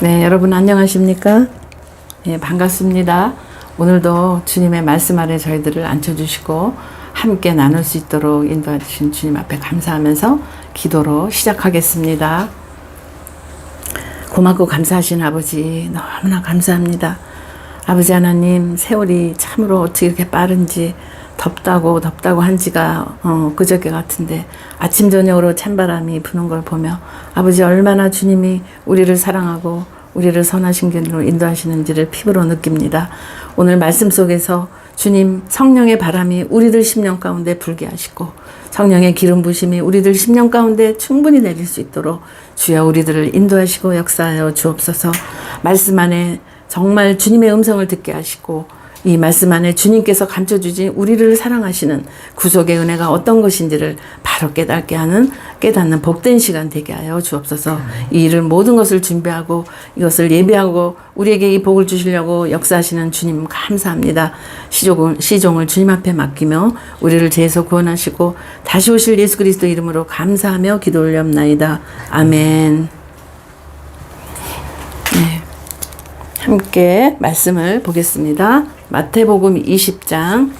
네, 여러분 안녕하십니까? 예, 반갑습니다. 오늘도 주님의 말씀 아래 저희들을 앉혀주시고 함께 나눌 수 있도록 인도해 주신 주님 앞에 감사하면서 기도로 시작하겠습니다. 고맙고 감사하신 아버지 너무나 감사합니다. 아버지 하나님, 세월이 참으로 어떻게 이렇게 빠른지, 덥다고 한 지가 그저께 같은데 아침 저녁으로 찬바람이 부는 걸 보며 아버지 얼마나 주님이 우리를 사랑하고 우리를 선하신 길로 인도하시는지를 피부로 느낍니다. 오늘 말씀 속에서 주님 성령의 바람이 우리들 심령 가운데 불게 하시고 성령의 기름 부심이 우리들 심령 가운데 충분히 내릴 수 있도록 주여 우리들을 인도하시고 역사하여 주옵소서. 말씀 안에 정말 주님의 음성을 듣게 하시고 이 말씀 안에 주님께서 감춰주신 우리를 사랑하시는 구속의 은혜가 어떤 것인지를 바로 깨닫는 복된 시간 되게 하여 주옵소서. 이 일을 모든 것을 준비하고 이것을 예배하고 우리에게 이 복을 주시려고 역사하시는 주님 감사합니다. 시종을 주님 앞에 맡기며 우리를 죄에서 구원하시고 다시 오실 예수 그리스도 이름으로 감사하며 기도 올려옵나이다. 아멘. 네. 함께 말씀을 보겠습니다. 마태복음 20장.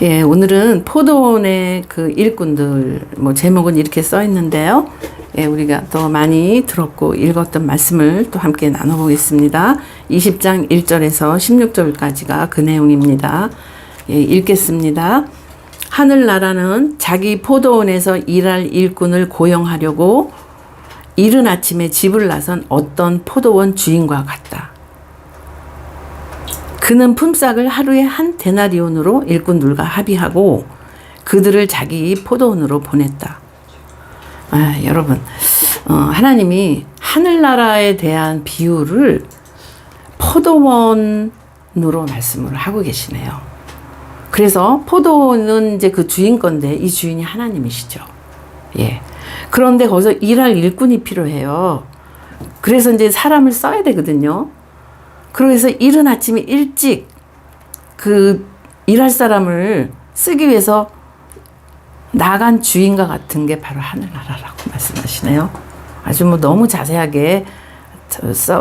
예, 오늘은 포도원의 그 일꾼들, 제목은 이렇게 써 있는데요. 예, 우리가 또 많이 들었고 읽었던 말씀을 또 함께 나눠보겠습니다. 20장 1절에서 16절까지가 그 내용입니다. 예, 읽겠습니다. 하늘나라는 자기 포도원에서 일할 일꾼을 고용하려고 이른 아침에 집을 나선 어떤 포도원 주인과 같다. 그는 품삯을 하루에 한 데나리온으로 일꾼들과 합의하고 그들을 자기 포도원으로 보냈다. 여러분, 하나님이 하늘나라에 대한 비유를 포도원으로 말씀을 하고 계시네요. 그래서 포도원은 이제 그 주인 건데 이 주인이 하나님이시죠. 예. 그런데 거기서 일할 일꾼이 필요해요. 그래서 이제 사람을 써야 되거든요. 그래서 이른 아침에 일찍 그 일할 사람을 쓰기 위해서 나간 주인과 같은 게 바로 하늘나라라고 말씀하시네요. 아주 너무 자세하게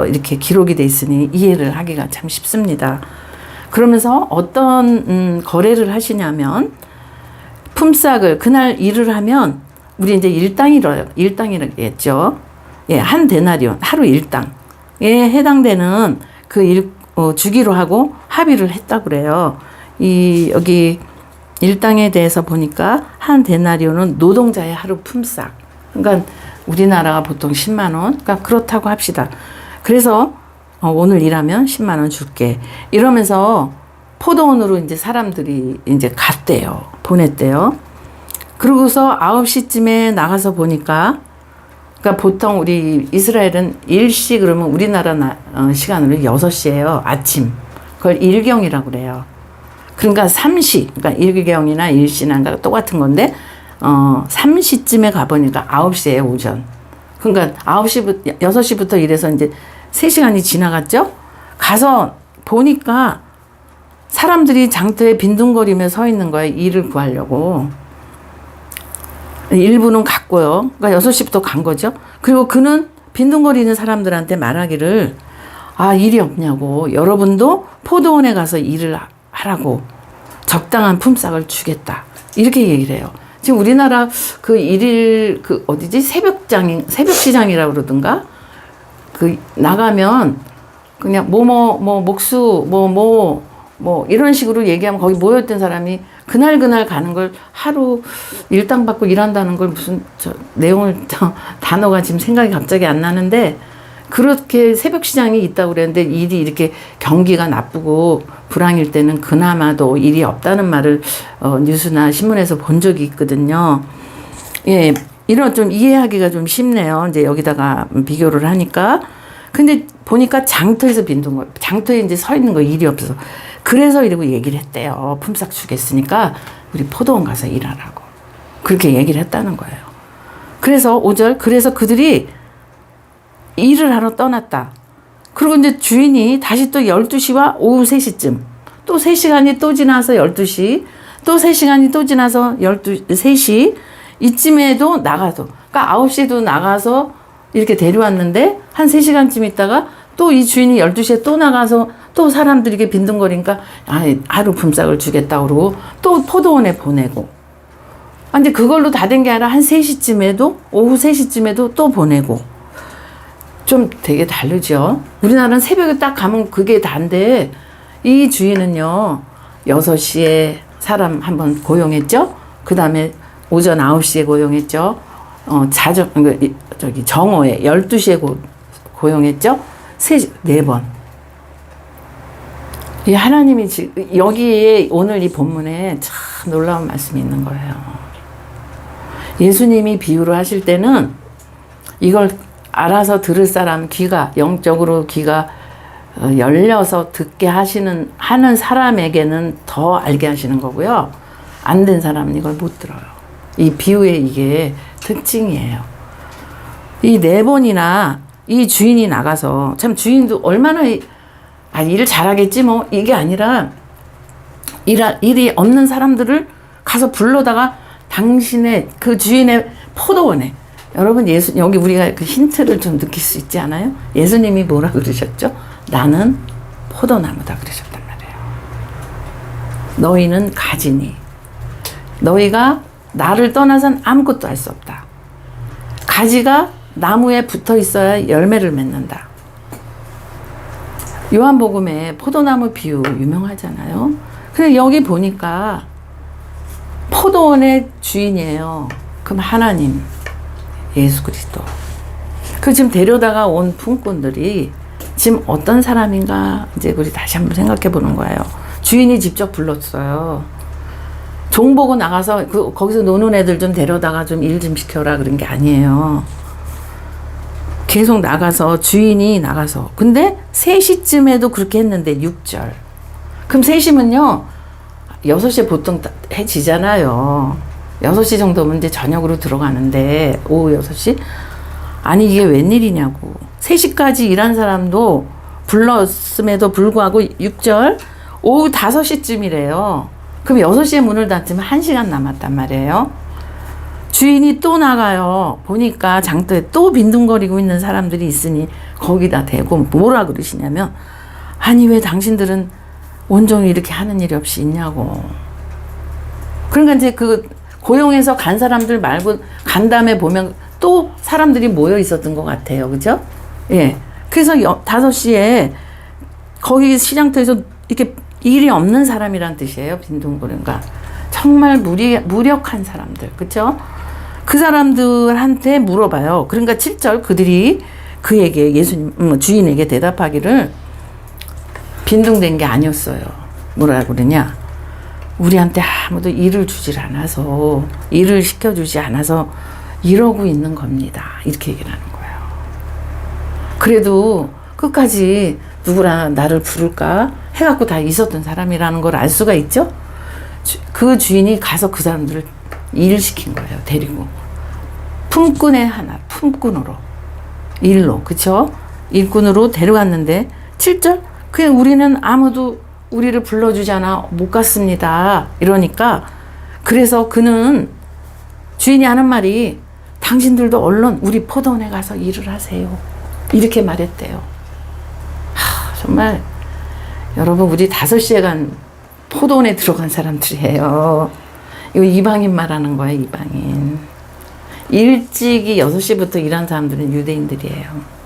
이렇게 기록이 돼 있으니 이해를 하기가 참 쉽습니다. 그러면서 어떤 거래를 하시냐면 품삯을 그날 일을 하면 우리 이제 일당이라겠죠. 예, 한 데나리온 하루 일당에 해당되는 그 일 주기로 하고 합의를 했다고 그래요. 여기 일당에 대해서 보니까 한 데나리온은 노동자의 하루 품삯. 그러니까 우리나라가 보통 10만 원. 그러니까 그렇다고 합시다. 그래서 오늘 일하면 10만 원 줄게. 이러면서 포도원으로 이제 사람들이 이제 갔대요. 보냈대요. 그러고서 9시쯤에 나가서 보니까, 그러니까 보통 우리 이스라엘은 일시 그러면 우리나라 시간으로 6시예요. 아침. 그걸 일경이라고 그래요. 그러니까 3시, 그러니까 일경이나 일시나 똑같은 건데, 3시쯤에 가보니까 9시에 오전. 그러니까 6시부터 일해서 이제 3시간이 지나갔죠? 가서 보니까 사람들이 장터에 빈둥거리며 서 있는 거예요. 일을 구하려고. 일부는 갔고요. 그러니까 6시부터 간 거죠. 그리고 그는 빈둥거리는 사람들한테 말하기를 일이 없냐고. 여러분도 포도원에 가서 일을 하라고. 적당한 품삯을 주겠다. 이렇게 얘기를 해요. 지금 우리나라 그 일일 새벽시장이라고 그러던가? 나가면 그냥 목수 이런 식으로 얘기하면 거기 모였던 사람이 그날 가는 걸 하루 일당 받고 일한다는 걸 무슨 단어가 지금 생각이 갑자기 안 나는데 그렇게 새벽 시장이 있다고 그랬는데 일이 이렇게 경기가 나쁘고 불황일 때는 그나마도 일이 없다는 말을 뉴스나 신문에서 본 적이 있거든요. 예, 이런 좀 이해하기가 좀 쉽네요. 이제 여기다가 비교를 하니까. 근데 보니까 장터에서 장터에 이제 서 있는 거 일이 없어서. 그래서 이러고 얘기를 했대요. 품삯 주겠으니까 우리 포도원 가서 일하라고. 그렇게 얘기를 했다는 거예요. 그래서 5절, 그래서 그들이 일을 하러 떠났다. 그리고 이제 주인이 다시 또 12시와 오후 3시쯤, 또 3시간이 또 지나서 12시, 또 3시간이 또 지나서 3시, 이쯤에도 나가서, 그러니까 9시에도 나가서 이렇게 데려왔는데 한 3시간쯤 있다가 또 이 주인이 12시에 또 나가서 또 사람들이 이렇게 빈둥거리니까 하루 품삯을 주겠다 그러고 또 포도원에 보내고. 근데 그걸로 다 된 게 아니라 한 3시쯤에도 오후 3시쯤에도 또 보내고. 좀 되게 다르죠. 우리나라는 새벽에 딱 가면 그게 다인데 이 주인은요 6시에 사람 한번 고용했죠. 그 다음에 오전 9시에 고용했죠. 정오에 12시에 고용했죠. 4번. 이 하나님이 여기에 오늘 이 본문에 참 놀라운 말씀이 있는 거예요. 예수님이 비유를 하실 때는 이걸 알아서 들을 사람 영적으로 귀가 열려서 듣게 하는 사람에게는 더 알게 하시는 거고요. 안 된 사람은 이걸 못 들어요. 이 비유의 이게 특징이에요. 이 4번이나 이 주인이 나가서 참 주인도 얼마나 일을 잘하겠지 뭐 이게 아니라 일이 없는 사람들을 가서 불러다가 당신의 그 주인의 포도원에 여러분 여기 우리가 그 힌트를 좀 느낄 수 있지 않아요? 예수님이 뭐라 그러셨죠? 나는 포도나무다 그러셨단 말이에요. 너희는 가지니 너희가 나를 떠나선 아무것도 할 수 없다. 가지가 나무에 붙어 있어야 열매를 맺는다. 요한복음에 포도나무 비유 유명하잖아요. 근데 여기 보니까 포도원의 주인이에요. 그럼 하나님, 예수 그리스도. 그 지금 데려다가 온 품꾼들이 지금 어떤 사람인가 이제 우리 다시 한번 생각해 보는 거예요. 주인이 직접 불렀어요. 종 보고 나가서 거기서 노는 애들 좀 데려다가 좀 일 좀 시켜라 그런 게 아니에요. 계속 나가서 주인이 나가서 근데 3시쯤에도 그렇게 했는데 6절. 그럼 3시면요 6시에 보통 해 지잖아요. 6시 정도면 이제 저녁으로 들어가는데 오후 6시? 아니 이게 웬일이냐고. 3시까지 일한 사람도 불렀음에도 불구하고 6절 오후 5시쯤이래요. 그럼 6시에 문을 닫으면 1시간 남았단 말이에요. 주인이 또 나가요. 보니까 장터에 또 빈둥거리고 있는 사람들이 있으니 거기다 대고 뭐라 그러시냐면 아니 왜 당신들은 온종일 이렇게 하는 일이 없이 있냐고. 그러니까 이제 그 고용해서 간 사람들 말고 간 다음에 보면 또 사람들이 모여 있었던 것 같아요. 그죠? 예. 그래서 5시에 거기 시장터에서 이렇게 일이 없는 사람이란 뜻이에요. 빈둥거리니까. 정말 무력한 사람들. 그죠? 그 사람들한테 물어봐요. 그러니까 7절 그들이 그에게 주인에게 대답하기를 빈둥댄 게 아니었어요. 뭐라 그러냐? 우리한테 아무도 일을 주질 않아서 일을 시켜주지 않아서 이러고 있는 겁니다. 이렇게 얘기를 하는 거예요. 그래도 끝까지 누구라 나를 부를까 해갖고 다 있었던 사람이라는 걸 알 수가 있죠. 그 주인이 가서 그 사람들을 일시킨 거예요. 데리고 품꾼의 하나 품꾼으로 일로 그쵸? 일꾼으로 데려갔는데 7절 그냥 우리는 아무도 우리를 불러주잖아 못 갔습니다. 이러니까 그래서 그는 주인이 하는 말이 당신들도 얼른 우리 포도원에 가서 일을 하세요. 이렇게 말했대요. 정말 여러분 우리 5시에 간 포도원에 들어간 사람들이에요. 이거 이방인 말하는 거예요. 이방인. 일찍이 6시부터 일한 사람들은 유대인들이에요.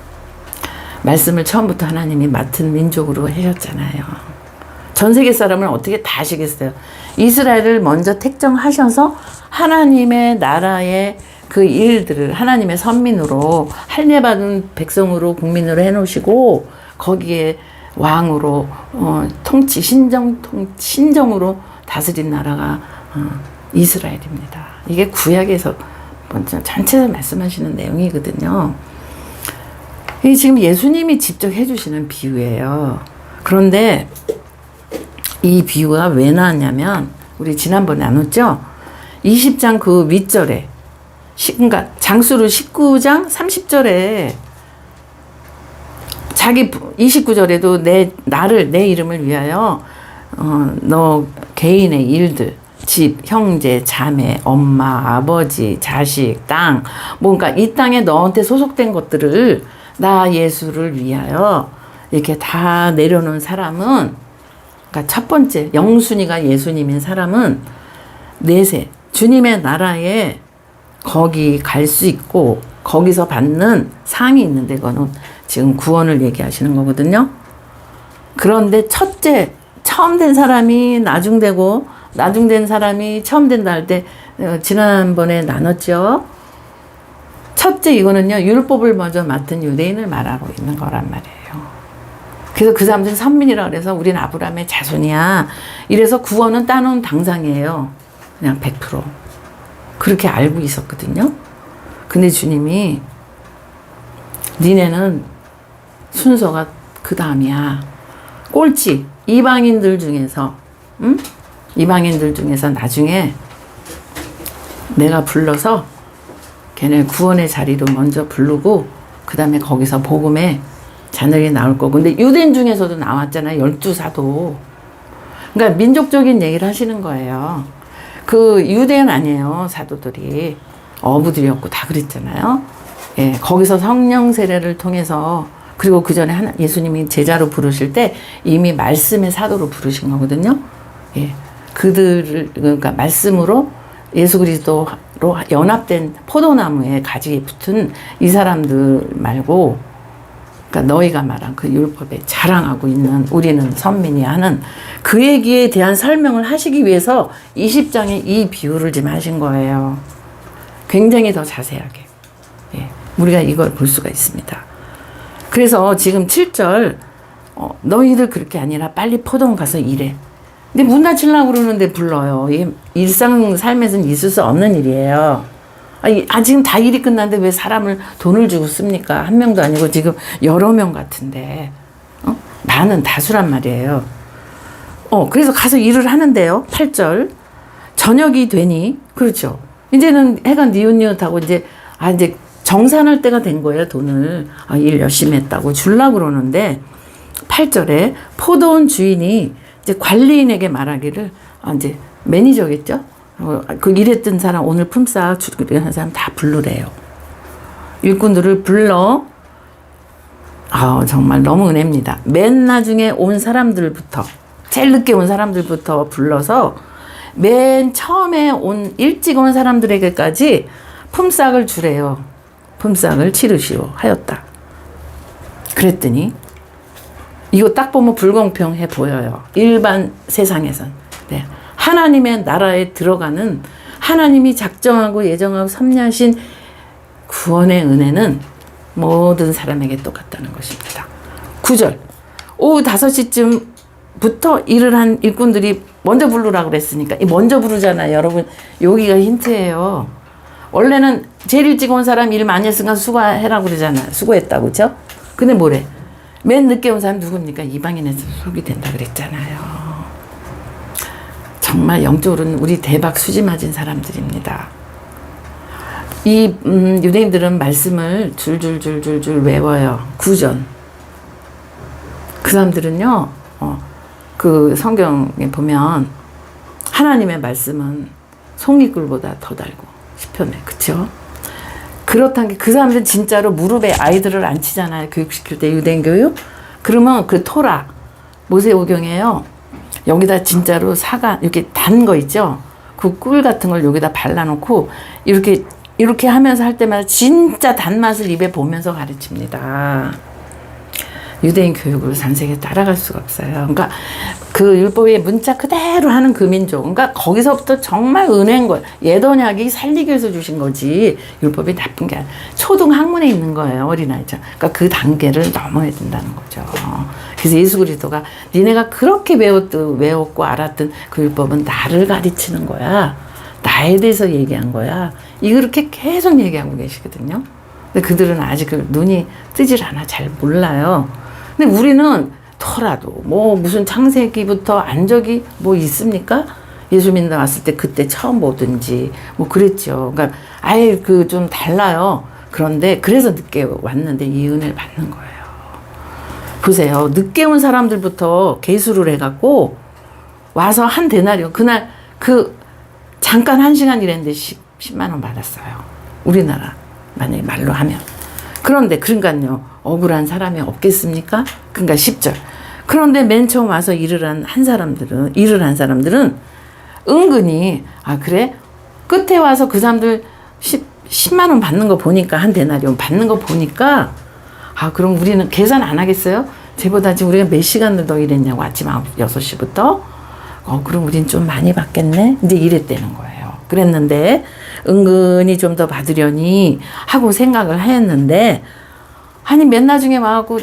말씀을 처음부터 하나님이 맡은 민족으로 하셨잖아요. 전 세계 사람을 어떻게 다 아시겠어요. 이스라엘을 먼저 택정하셔서 하나님의 나라의 그 일들을 하나님의 선민으로 할례받은 백성으로 국민으로 해놓으시고 거기에 왕으로 신정으로 다스린 나라가 이스라엘입니다. 이게 구약에서 먼저 전체에서 말씀하시는 내용이거든요. 이게 지금 예수님이 직접 해주시는 비유예요. 그런데 이 비유가 왜 나왔냐면 우리 지난번에 나눴죠? 20장 그 윗절에 그러니까 장수로 19장 30절에 자기 29절에도 내 이름을 위하여 너 개인의 일들 집, 형제, 자매, 엄마, 아버지, 자식, 땅, 뭔가 이 땅에 너한테 소속된 것들을 나 예수를 위하여 이렇게 다 내려놓은 사람은, 그러니까 첫 번째 영순이가 예수님인 사람은 내세 주님의 나라에 거기 갈 수 있고 거기서 받는 상이 있는데, 그거는 지금 구원을 얘기하시는 거거든요. 그런데 첫째, 처음 된 사람이 나중되고 나중된 사람이 처음 된다 할 때 지난번에 나눴죠. 첫째, 이거는요 율법을 먼저 맡은 유대인을 말하고 있는 거란 말이에요. 그래서 그 사람들은 선민이라 그래서 우린 아브라함의 자손이야, 이래서 구원은 따놓은 당상이에요. 그냥 100% 그렇게 알고 있었거든요. 근데 주님이 니네는 순서가 그 다음이야. 꼴찌 이방인들 중에서, 응? 이방인들 중에서 나중에 내가 불러서 걔네 구원의 자리로 먼저 부르고 그 다음에 거기서 복음의 자녀이 나올 거고. 근데 유대인 중에서도 나왔잖아요. 12사도. 그러니까 민족적인 얘기를 하시는 거예요. 그 유대인 아니에요. 사도들이 어부들이었고 다 그랬잖아요. 예, 거기서 성령 세례를 통해서, 그리고 그 전에 예수님이 제자로 부르실 때 이미 말씀의 사도로 부르신 거거든요. 예, 그들을, 그러니까 말씀으로 예수 그리스도로 연합된 포도나무에 가지에 붙은 이 사람들 말고, 그러니까 너희가 말한 그 율법에 자랑하고 있는 우리는 선민이 하는 그 얘기에 대한 설명을 하시기 위해서 20장에 이 비유를 지금 하신 거예요. 굉장히 더 자세하게. 예, 우리가 이걸 볼 수가 있습니다. 그래서 지금 7절, 너희들 그렇게 아니라 빨리 포도원 가서 일해. 근데 문 닫히려고 그러는데 불러요. 이게 일상 삶에서는 있을 수 없는 일이에요. 지금 다 일이 끝났는데 왜 사람을 돈을 주고 씁니까? 한 명도 아니고 지금 여러 명 같은데, 많은 다수란 말이에요. 그래서 가서 일을 하는데요. 8절. 저녁이 되니, 그렇죠. 이제는 해가 니웃니웃하고 이제 정산할 때가 된 거예요. 돈을. 일 열심히 했다고 주려고 그러는데, 8절에 포도원 주인이 이제 관리인에게 말하기를, 이제 매니저겠죠? 그 일했던 사람, 오늘 품삯 주는 사람 다 부르래요. 일꾼들을 불러, 정말 너무 은혜입니다. 맨 나중에 온 사람들부터, 제일 늦게 온 사람들부터 불러서 맨 처음에 일찍 온 사람들에게까지 품삯을 주래요. 품삯을 치르시오 하였다. 그랬더니 이거 딱 보면 불공평해 보여요. 일반 세상에선. 네. 하나님의 나라에 들어가는, 하나님이 작정하고 예정하고 섭리하신 구원의 은혜는 모든 사람에게 똑같다는 것입니다. 9절. 오후 5시쯤부터 일을 한 일꾼들이 먼저 부르라고 그랬으니까, 먼저 부르잖아요. 여러분, 여기가 힌트예요. 원래는 제일 일찍 온 사람 일 많이 했으니까 수고해라고 그러잖아요. 수고했다고, 그죠? 근데 뭐래? 맨 늦게 온 사람 누굽니까? 이방인에서 속이 된다 그랬잖아요. 정말 영적으로는 우리 대박 수지 맞은 사람들입니다. 이 유대인들은 말씀을 줄줄줄줄줄 외워요. 구전. 그 사람들은요, 그 성경에 보면 하나님의 말씀은 송이꿀보다 더 달고 시편에, 그쵸? 그렇다는 게, 그 사람들은 진짜로 무릎에 아이들을 앉히잖아요. 교육시킬 때, 유대인 교육. 그러면 그 토라, 모세오경이에요. 여기다 진짜로 이렇게 단 거 있죠? 그 꿀 같은 걸 여기다 발라놓고, 이렇게 하면서 할 때마다 진짜 단맛을 입에 보면서 가르칩니다. 유대인 교육을 전 세계에 따라갈 수가 없어요. 그러니까 그 율법의 문자 그대로 하는 그 민족. 그러니까 거기서부터 정말 은혜인 거예요. 옛 언약이 살리기 위해서 주신 거지. 율법이 나쁜 게 아니라 초등 학문에 있는 거예요. 어린아이죠. 그러니까 그 단계를 넘어야 된다는 거죠. 그래서 예수 그리스도가 니네가 그렇게 외웠고 알았던 그 율법은 나를 가르치는 거야. 나에 대해서 얘기한 거야. 이렇게 계속 얘기하고 계시거든요. 근데 그들은 아직 눈이 뜨질 않아. 잘 몰라요. 근데 우리는 토라도 무슨 창세기부터 안적이 있습니까? 예수 믿는 왔을 때 그때 처음 보든지 그랬죠. 그러니까 아예 좀 달라요. 그런데 그래서 늦게 왔는데 이 은혜를 받는 거예요. 보세요. 늦게 온 사람들부터 계수를 해갖고 와서 한 데나리온, 그날 잠깐 1시간 일했는데 10만 원 받았어요. 우리나라 만약에 말로 하면. 그런데 그러니까요. 억울한 사람이 없겠습니까? 그러니까 10절. 그런데 맨 처음 와서 일을 한 사람들은 은근히 그래? 끝에 와서 그 사람들 10만 원 받는 거 보니까 한 데나리온 받는 거 보니까 그럼 우리는 계산 안 하겠어요? 쟤보다 지금 우리가 몇 시간을 더 일했냐고 아침 6시부터 그럼 우린 좀 많이 받겠네? 이제 이랬다는 거예요. 그랬는데 은근히 좀 더 받으려니 하고 생각을 했는데 아니 몇 나중에 와갖고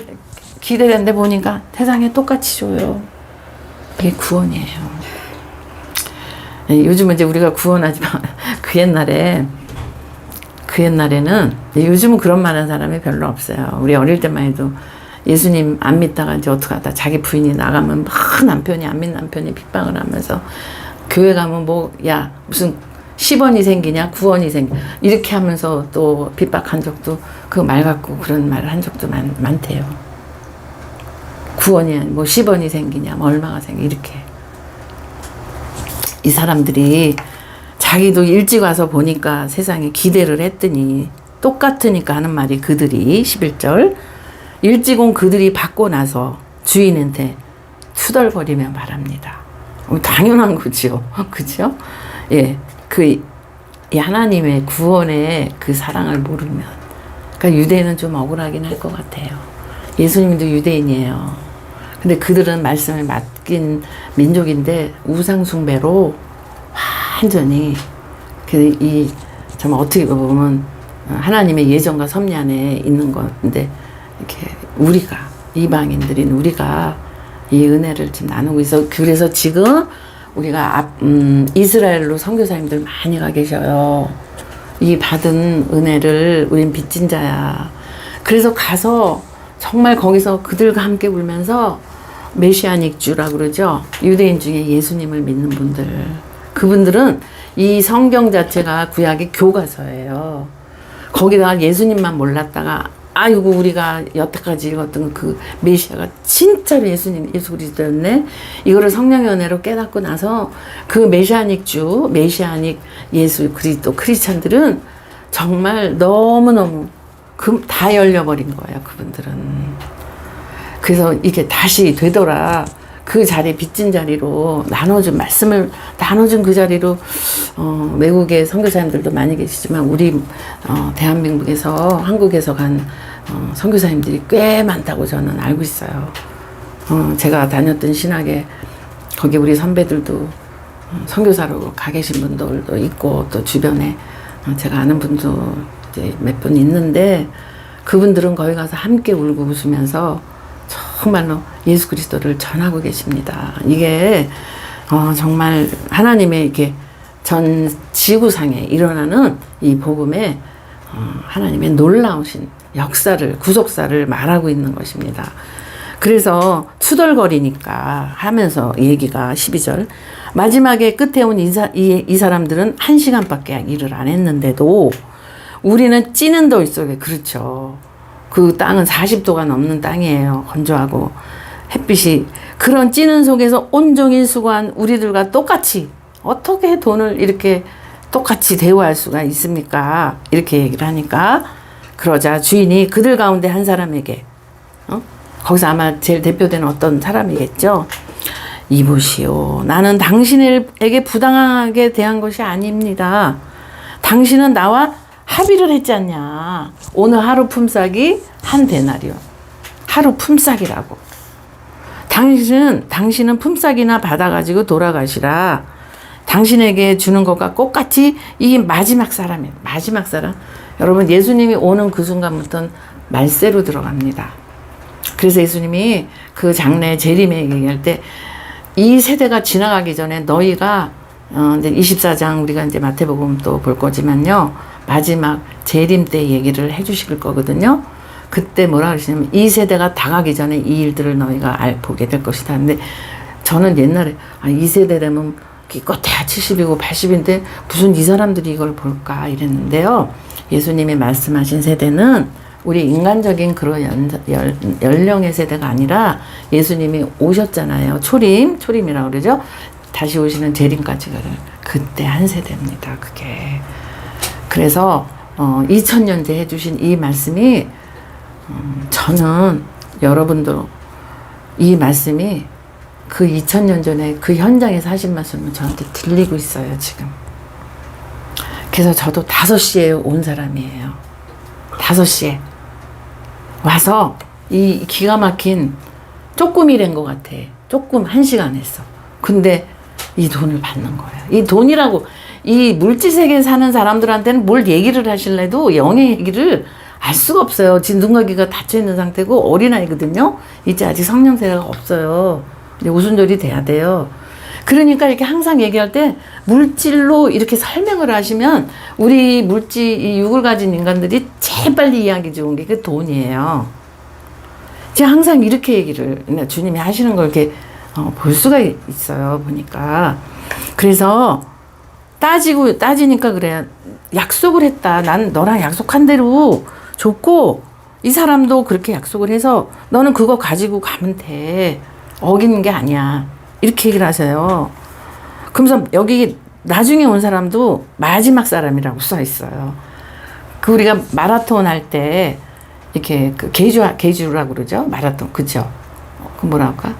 기대를 했는데 보니까 세상에 똑같이 줘요. 이게 구원이에요. 요즘은 이제 우리가 구원하지만 그 옛날에는 요즘은 그런 말 하는 사람이 별로 없어요. 우리 어릴 때만 해도 예수님 안 믿다가 이제 어떡하다 자기 부인이 나가면 막 남편이 안 믿는 남편이 핍박을 하면서 교회 가면 무슨 10원이 생기냐 9원이 생기냐 이렇게 하면서 또 핍박한 적도 그 말 갖고 그런 말을 한 적도 많대요. 9원이 뭐 10원이 생기냐 뭐 얼마가 이렇게 이 사람들이 자기도 일찍 와서 보니까 세상에 기대를 했더니 똑같으니까 하는 말이 그들이 11절 일찍 온 그들이 받고 나서 주인한테 투덜거리며 말합니다. 당연한 거죠. 그죠? 예. 이 하나님의 구원의 그 사랑을 모르면. 그러니까 유대인은 좀 억울하긴 할 것 같아요. 예수님도 유대인이에요. 근데 그들은 말씀을 맡긴 민족인데 우상숭배로 완전히 정말 어떻게 보면 하나님의 예정과 섭리 안에 있는 건데 이렇게 우리가 이방인들인 우리가 이 은혜를 지금 나누고 있어. 그래서 지금 우리가 이스라엘로 선교사님들 많이 가 계셔요. 이 받은 은혜를 우린 빚진 자야. 그래서 가서 정말 거기서 그들과 함께 울면서 메시아닉 주라 그러죠. 유대인 중에 예수님을 믿는 분들. 그분들은 이 성경 자체가 구약의 교과서예요. 거기다가 예수님만 몰랐다가 아이고 우리가 여태까지 읽었던 그 메시아가 진짜로 예수 그리스도였네. 이거를 성령의 은혜로 깨닫고 나서 그 메시아닉 예수 그리스도 크리스찬들은 정말 너무너무 다 열려버린 거예요. 그분들은. 그래서 이게 다시 되돌아 그 자리 빚진 자리로 말씀을 나눠준 그 자리로 외국의 선교사님들도 많이 계시지만 우리 대한민국에서 한국에서 간 선교사님들이 꽤 많다고 저는 알고 있어요. 제가 다녔던 신학에 거기 우리 선배들도 선교사로 가 계신 분들도 있고 또 주변에 제가 아는 분도 이제 몇 분 있는데 그분들은 거기 가서 함께 울고 웃으면서 정말로 예수 그리스도를 전하고 계십니다. 이게 정말 하나님의 이렇게 전 지구상에 일어나는 이 복음에 하나님의 놀라우신 역사를 구속사를 말하고 있는 것입니다. 그래서 투덜거리니까 하면서 얘기가 12절 마지막에 끝에 온 이 사람들은 1시간밖에 일을 안 했는데도 우리는 찌는 더위 속에 그렇죠. 그 땅은 40도가 넘는 땅이에요. 건조하고 햇빛이 그런 찌는 속에서 온종일 수고한 우리들과 똑같이 어떻게 돈을 이렇게 똑같이 대우할 수가 있습니까? 이렇게 얘기를 하니까 그러자 주인이 그들 가운데 한 사람에게 거기서 아마 제일 대표되는 어떤 사람이겠죠. 이보시오. 나는 당신에게 부당하게 대한 것이 아닙니다. 당신은 나와 합의를 했지 않냐. 오늘 하루 품삯이 한 데나리온. 하루 품삯이라고. 당신은 품삯이나 받아가지고 돌아가시라. 당신에게 주는 것과 똑같이 이 마지막 사람이에요. 마지막 사람. 여러분 예수님이 오는 그 순간부터는 말세로 들어갑니다. 그래서 예수님이 그 장래 재림에 얘기할 때 이 세대가 지나가기 전에 너희가 이제 24장 우리가 이제 마태복음 또 볼 거지만요. 마지막 재림 때 얘기를 해주실 거거든요. 그때 뭐라 그러시냐면 이 세대가 다 가기 전에 이 일들을 너희가 보게 될 것이다. 근데 저는 옛날에 이 세대 되면 기껏해야 70이고 80인데 무슨 이 사람들이 이걸 볼까 이랬는데요. 예수님이 말씀하신 세대는 우리 인간적인 그런 연령의 세대가 아니라 예수님이 오셨잖아요. 초림이라고 그러죠. 다시 오시는 재림까지를 그때 한 세대입니다. 그게. 그래서 2000년째 해주신 이 말씀이 저는 여러분도 이 말씀이 그 2000년 전에 그 현장에서 하신 말씀은 저한테 들리고 있어요, 지금. 그래서 저도 5시에 온 사람이에요. 5시에. 와서 이 기가 막힌 쪼꾸미란 것 같아. 조금 1시간 했어. 근데 이 돈을 받는 거예요. 이 돈이라고, 이 물질 세계에 사는 사람들한테는 뭘 얘기를 하실래도 영의 얘기를 알 수가 없어요. 지금 눈가기가 닫혀 있는 상태고 어린아이거든요. 이제 아직 성령세례가 없어요. 이제 오순절이 돼야 돼요. 그러니까 이렇게 항상 얘기할 때 물질로 이렇게 설명을 하시면 우리 이 육을 가진 인간들이 제일 빨리 이해하기 좋은 게 그 돈이에요. 제가 항상 이렇게 얘기를 주님이 하시는 걸 이렇게 볼 수가 있어요. 보니까. 그래서 따지니까 그래요. 약속을 했다. 난 너랑 약속한 대로 줬고 이 사람도 그렇게 약속을 해서 너는 그거 가지고 가면 돼. 어기는 게 아니야. 이렇게 얘기를 하세요. 그러면서 여기 나중에 온 사람도 마지막 사람이라고 써 있어요. 그 우리가 마라톤 할 때 이렇게 그 계주라고 그러죠. 마라톤. 그죠? 그 뭐라 할까?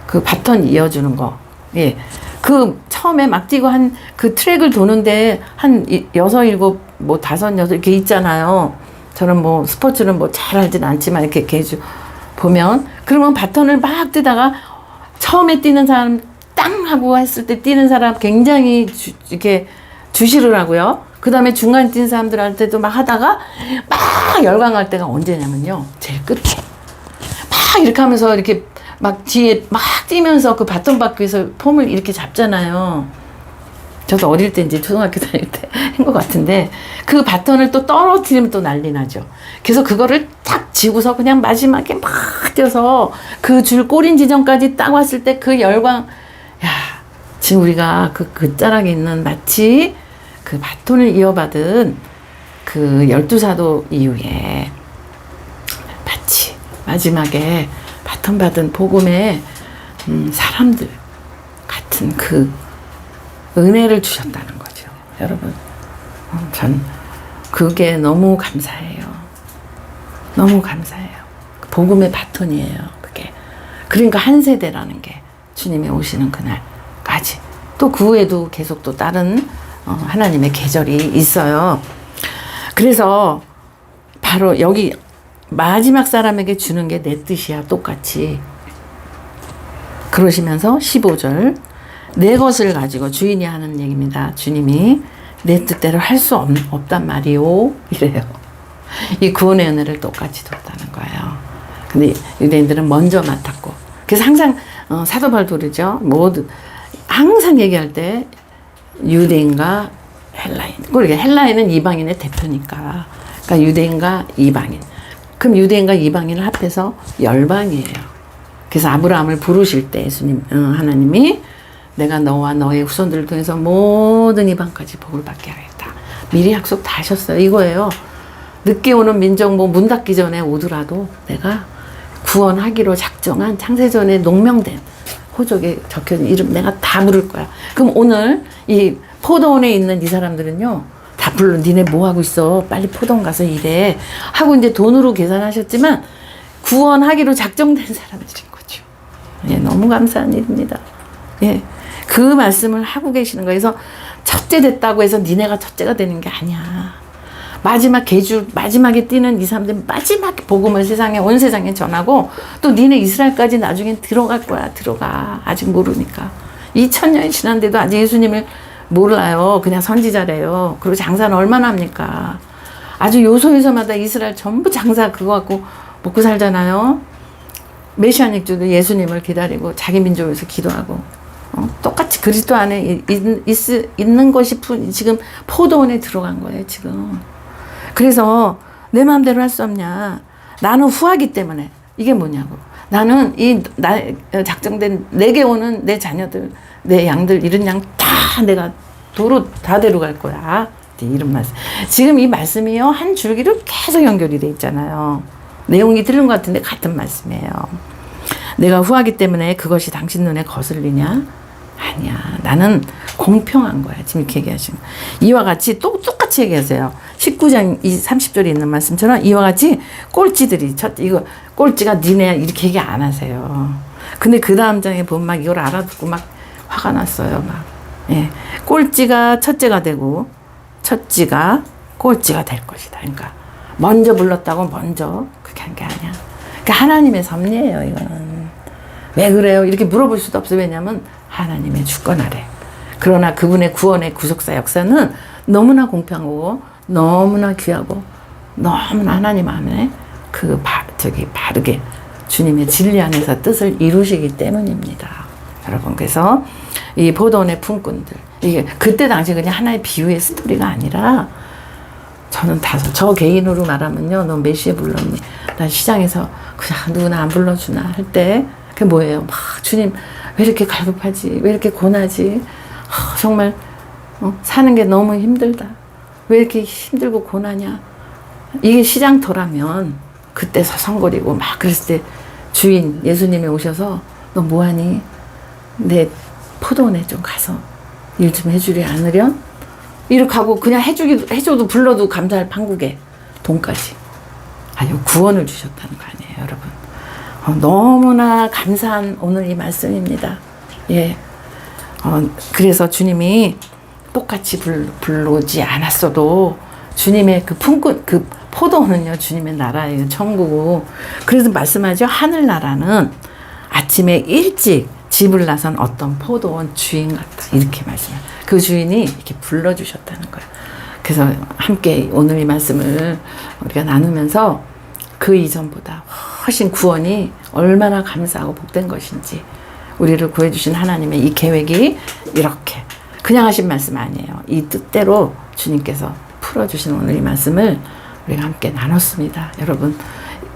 그 바톤 이어주는 거. 예. 그 처음에 막 뛰고 한 그 트랙을 도는데 한 6, 7, 뭐 5, 6 이렇게 있잖아요. 저는 뭐 스포츠는 뭐 잘 알진 않지만 이렇게 계주 보면 그러면 바톤을 막 뛰다가 처음에 뛰는 사람 땅 하고 했을 때 뛰는 사람 굉장히 이렇게 주시를 하고요. 그 다음에 중간에 뛰는 사람들한테도 막 하다가 막 열광할 때가 언제냐면요. 제일 끝에. 막 이렇게 하면서 이렇게 막 뒤에 막 뛰면서 그 바톤 바퀴에서 폼을 이렇게 잡잖아요. 저도 어릴 때 이제 초등학교 다닐 때 한 것 같은데 그 바톤을 또 떨어뜨리면 또 난리 나죠. 그래서 그거를 탁 쥐고서 그냥 마지막에 막 뛰어서 그 줄 꼬린 지점까지 딱 왔을 때 그 열광, 야, 지금 우리가 그 끝자락에 있는 마치 그 바톤을 이어받은 그 12사도 이후에 마치 마지막에 바톤 받은 복음의 사람들 같은 그 은혜를 주셨다는 거죠. 여러분, 전 그게 너무 감사해요. 너무 감사해요. 복음의 바톤이에요. 그게. 그러니까 한 세대라는 게 주님이 오시는 그날까지. 또 그 후에도 계속 또 다른 하나님의 계절이 있어요. 그래서 바로 여기 마지막 사람에게 주는 게 내 뜻이야. 똑같이. 그러시면서 15절 내 것을 가지고 주인이 하는 얘기입니다. 주님이 내 뜻대로 할 수 없단 말이오. 이래요. 이 구원의 은혜를 똑같이 뒀다는 거예요. 근데 유대인들은 먼저 맡았고. 그래서 항상 사도 바울도 그러죠. 모두 항상 얘기할 때 유대인과 헬라인. 그러니까 헬라인은 이방인의 대표니까. 그러니까 유대인과 이방인. 그럼 유대인과 이방인을 합해서 열방이에요. 그래서 아브라함을 부르실 때 예수님 하나님이 내가 너와 너의 후손들을 통해서 모든 이방까지 복을 받게 하겠다. 미리 약속 다 하셨어요. 이거예요. 늦게 오는 민족 뭐 문 닫기 전에 오더라도 내가 구원하기로 작정한 창세전에 농명된 호적에 적혀있는 이름 내가 다 부를 거야. 그럼 오늘 이 포도원에 있는 이 사람들은요. 다 불러. 니네 뭐 하고 있어? 빨리 포도원 가서 일해. 하고 이제 돈으로 계산하셨지만 구원하기로 작정된 사람들인 거죠. 예, 너무 감사한 일입니다. 예. 그 말씀을 하고 계시는 거예요. 그래서 첫째 됐다고 해서 니네가 첫째가 되는 게 아니야. 마지막 계주, 마지막에 뛰는 이 사람들 마지막 복음을 세상에, 온 세상에 전하고 또 니네 이스라엘까지 나중엔 들어갈 거야. 들어가. 아직 모르니까. 2000년이 지났는데도 아직 예수님을 몰라요. 그냥 선지자래요. 그리고 장사는 얼마나 합니까? 아주 요소요소마다 이스라엘 전부 장사 그거 갖고 먹고 살잖아요. 메시아닉주도 예수님을 기다리고 자기 민족을 위해서 기도하고 똑같이 그리스도 안에 있는 것이 지금 포도원에 들어간 거예요. 지금. 그래서 내 마음대로 할 수 없냐. 나는 후하기 때문에. 이게 뭐냐고. 나는 작정된 내게 오는 내 자녀들, 내 양들, 이런 양 다 내가 도로 다 데려갈 거야. 이런 말씀. 지금 이 말씀이요. 한 줄기로 계속 연결이 돼 있잖아요. 내용이 틀린 것 같은데 같은 말씀이에요. 내가 후하기 때문에 그것이 당신 눈에 거슬리냐? 아니야. 나는 공평한 거야. 지금 이렇게 얘기하시는 이와 같이 똑같이 얘기하세요. 19장 30절에 있는 말씀처럼 이와 같이 꼴찌들이 이거 꼴찌가 니네 이렇게 얘기 안 하세요. 근데 그 다음 장에 보면 막 이걸 알아듣고 막 화가 났어요. 막. 예. 꼴찌가 첫째가 되고 첫째가 꼴찌가 될 것이다. 그러니까 먼저 불렀다고 먼저 그렇게 한 게 아니야. 그러니까 하나님의 섭리예요. 이거는. 왜 그래요? 이렇게 물어볼 수도 없어요. 왜냐하면 하나님의 주권 아래. 그러나 그분의 구원의 구속사 역사는 너무나 공평하고 너무나 귀하고 너무나 하나님 안에 바르게 주님의 진리 안에서 뜻을 이루시기 때문입니다. 여러분, 그래서 이 포도원의 품꾼들, 이게 그때 당시 그냥 하나의 비유의 스토리가 아니라 저는 저 개인으로 말하면요, 너 몇 시에 불렀니? 난 시장에서 그냥 누구나 안 불러주나 할 때 그게 뭐예요? 막 주님 왜 이렇게 갈급하지? 왜 이렇게 고나지? 정말 사는 게 너무 힘들다. 왜 이렇게 힘들고 고나냐? 이게 시장터라면 그때 서성거리고 막 그랬을 때 주인 예수님이 오셔서 너 뭐하니? 내 포도원에 좀 가서 일 좀 해주려 않으련? 이렇게 하고 그냥 해줘도 불러도 감사할 판국에 돈까지. 아유, 구원을 주셨다는 거 아니에요, 여러분. 너무나 감사한 오늘 이 말씀입니다. 예. 그래서 주님이 똑같이 부르지 않았어도 주님의 그 품꾼, 그 포도원은요, 주님의 나라예요, 천국이고. 그래서 말씀하죠. 하늘나라는 아침에 일찍 집을 나선 어떤 포도원 주인 같다. 이렇게 말씀해요. 그 주인이 이렇게 불러주셨다는 거예요. 그래서 함께 오늘 이 말씀을 우리가 나누면서 그 이전보다 훨씬 구원이 얼마나 감사하고 복된 것인지, 우리를 구해주신 하나님의 이 계획이 이렇게 그냥 하신 말씀 아니에요. 이 뜻대로 주님께서 풀어주신 오늘 이 말씀을 우리가 함께 나눴습니다. 여러분,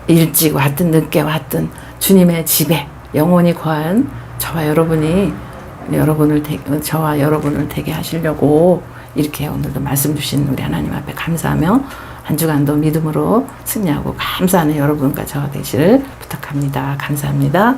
일찍 왔든 늦게 왔든 주님의 집에 영원히 거한 저와 여러분을 되게 하시려고 이렇게 오늘도 말씀 주신 우리 하나님 앞에 감사하며 한 주간도 믿음으로 승리하고 감사하는 여러분과 저와 되시를 부탁합니다. 감사합니다.